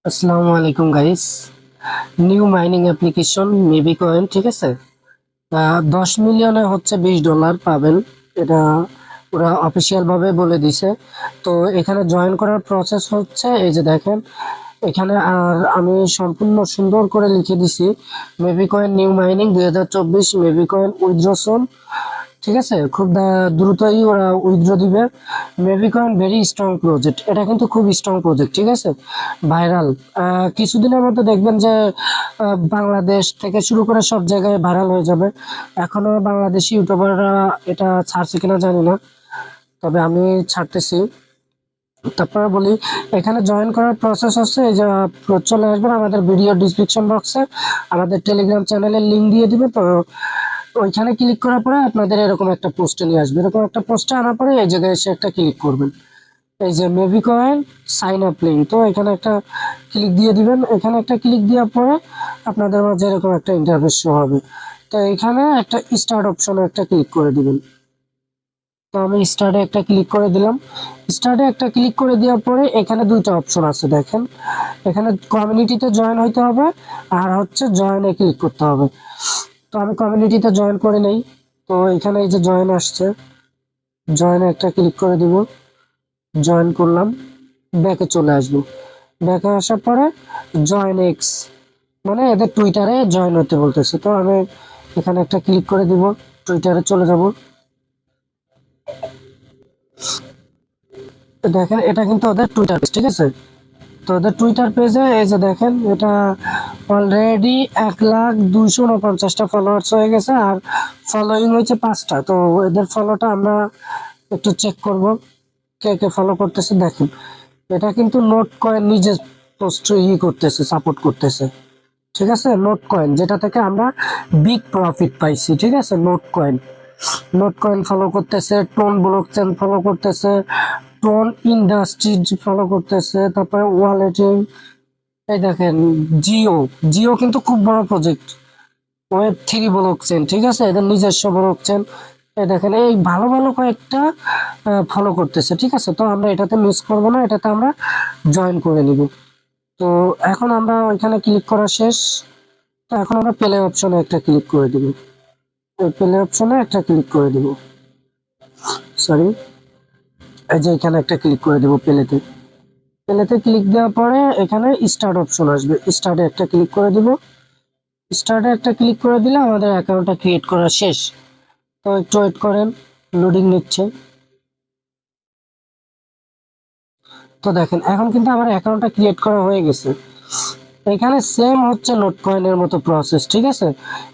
আসসালামু আলাইকুম guys. New mining application maybe coin, ঠিক আছে। 10 মিলিয়নে হচ্ছে $20 পাবেন। এটা ওরা অফিসিয়াল ভাবে বলে দিছে। তো এখানে জয়েন করার প্রসেস হচ্ছে এই যে দেখেন এখানে, আর আমি সম্পূর্ণ সুন্দর করে লিখে দিছি maybe coin new mining 2024 maybe coin withdrawal. ঠিক আছে, খুব দ্রুতই ওরা উইথড্র দিবে। মেবিকয়েন ভেরি স্ট্রং প্রজেক্ট, এটা কিন্তু খুব স্ট্রং প্রজেক্ট, ঠিক আছে। ভাইরাল কিছুদিনের মধ্যে দেখবেন যে বাংলাদেশ থেকে শুরু করে সব জায়গায় ভাইরাল হয়ে যাবে। এখনো বাংলাদেশি ইউটিউবাররা এটা ছাড়ছে কিনা জানি না, তবে আমি ছাড়তেছি। তারপরে বলি, এখানে জয়েন করার প্রসেস হচ্ছে এই যে চলে আসবেন আমাদের ভিডিও ডিসক্রিপশন বক্সে, আমাদের টেলিগ্রাম চ্যানেলের লিঙ্ক দিয়ে দিবে। তো ওইখানে ক্লিক করার পরে আপনাদের এরকম একটা পোস্টে নিয়ে আসবে। এরকম একটা পোস্টে আনার পরে এই জায়গায় এসে একটা ক্লিক করবেন, এই যে maybe coin sign up link. তো এখানে একটা ক্লিক দিয়ে দিবেন। এখানে একটা ক্লিক দেওয়ার পরে আপনাদের মাঝে এরকম একটা ইন্টারফেস শো হবে। তো এখানে একটা স্টার্ট অপশনে একটা ক্লিক করে দিবেন। তো আমি স্টার্টে একটা ক্লিক করে দিলাম। স্টার্টে একটা ক্লিক করে দেওয়ার পরে এখানে দুইটা অপশন আছে দেখেন। এখানে কমিউনিটিতে জয়েন হইতে হবে আর হচ্ছে জয়েনে ক্লিক করতে হবে। তো আমি কমিউনিটিতে জয়েন করে নেই। তো এখানে এই যে জয়েন আসছে, জয়েনে একটা ক্লিক করে দিব। জয়েন করলাম, ব্যাকে চলে আসবো। ব্যাকে আসার পরে জয়েন এক্স, মানে এদের টুইটারে জয়েন হতে বলতেছে। তো আমি এখানে একটা ক্লিক করে দিব, টুইটারে চলে যাব। দেখেন এটা কিন্তু ওদের টুইটার পেজ, ঠিক আছে। তো ওদের টুইটার পেজে এই যে দেখেন এটা অলরেডি 1,02,49টা ফলোয়ার্স হয়ে গেছে, আর ফলোয়িং হয়েছে 5টা। তো এদের ফলোটা আমরা একটু চেক করব কে কে ফলো করতেছে। দেখেন এটা কিন্তু নোট কয়েন নিজে পোস্ট করতেছে, সাপোর্ট করতেছে, ঠিক আছে। নোট কয়েন যেটা থেকে আমরা বিগ প্রফিট পাইছি, ঠিক আছে। Note coin, note coin follow করতেছে, টোন ব্লকচেন ফলো করতেছে, টোন ইন্ডাস্ট্রিজ ফলো করতেছে, তারপরে ওয়ালেটিং। এই দেখেন জিও, জিও কিন্তু খুব বড় প্রজেক্ট, ওয়েব 3 ব্লকচেন, ঠিক আছে, এদের নিজস্ব ব্লকচেন। এই দেখেন এই ভালো ভালো কয়েকটা ফলো করতেছে, ঠিক আছে। তো আমরা এটাতে মিস করবো না, এটাতে আমরা জয়েন করে নিব। তো এখন আমরা ওইখানে ক্লিক করা শেষ। তো এখন আমরা প্লে অপশনে একটা ক্লিক করে দিব। এই প্লে অপশনে একটা ক্লিক করে দিব, সরি, এই যে এখানে একটা ক্লিক করে দিব প্লেতে। প্লেতে ক্লিক দেওয়ার পরে এখানে স্টার্ট অপশন আসবে, স্টার্টে একটা ক্লিক করে দিব। স্টার্টে একটা ক্লিক করে দিলে আমাদের অ্যাকাউন্টটা ক্রিয়েট করা শেষ। তো একটু ওয়েট করেন, লোডিং নিচ্ছে। তো দেখেন এখন কিন্তু আমার অ্যাকাউন্টটা ক্রিয়েট করা হয়ে গেছে। এখানে সেম হচ্ছে নোট কয়েনের মতো প্রসেস, ঠিক আছে।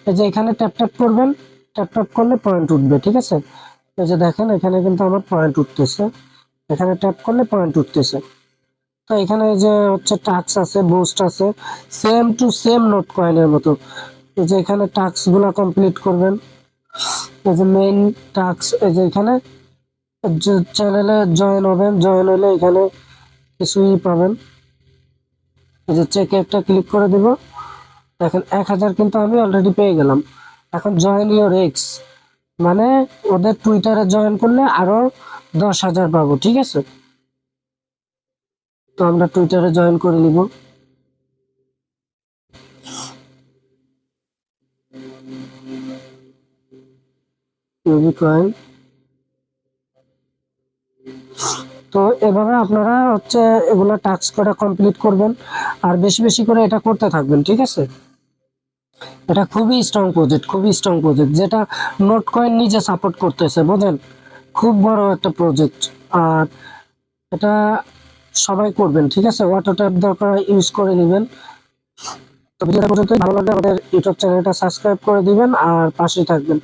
এই যে এখানে ট্যাপ ট্যাপ করবেন, ট্যাপ ট্যাপ করলে পয়েন্ট উঠবে, ঠিক আছে। এই যে দেখেন এখানে কিন্তু আমার পয়েন্ট উঠতেছে, এখানে ট্যাপ করলে পয়েন্ট উঠতেছে। তো এখানে এই যে হচ্ছে টাক্স আছে, বুস্ট আছে, সেম টু সেম নোট কয়েনের মতো। এই যে এখানে টাস্ক গুলা কমপ্লিট করবেন। এই যে মেইন টাস্ক, এই যে এখানে চ্যানেলে জয়েন হবেন, জয়েন হলে এখানে কিছুই পাবেন। এই যে চেকে একটা ক্লিক করে দিব। দেখেন 1,000 কিন্তু আমি অলরেডি পেয়ে গেলাম। এখন জয়েন ইউর এক্স, মানে ওদের টুইটারে জয়েন করলে আরো 10,000 পাবো, ঠিক আছে। তো আমরা টুইটারে জয়েন করে নিব। কয়েন। তো এভাবে আপনারা হচ্ছে এগুলা টাস্ক করে কমপ্লিট করবেন, আর বেশি বেশি করে এটা করতে থাকবেন, ঠিক আছে। এটা খুবই স্ট্রং প্রজেক্ট, খুবই স্ট্রং প্রজেক্ট, যেটা নোট কয়েন নিজে সাপোর্ট করতেছে, বুঝেন। খুব বড় একটা প্রজেক্ট। আর এটা সবাই করবেন, ঠিক আছে। অটো ট্যাপ দরকার ইউজ করে নেবেন। তো ভিডিওটা পর্যন্ত ভালো লাগলে আমাদের ইউটিউব চ্যানেলটা সাবস্ক্রাইব করে দিবেন আর পাশেই থাকবেন।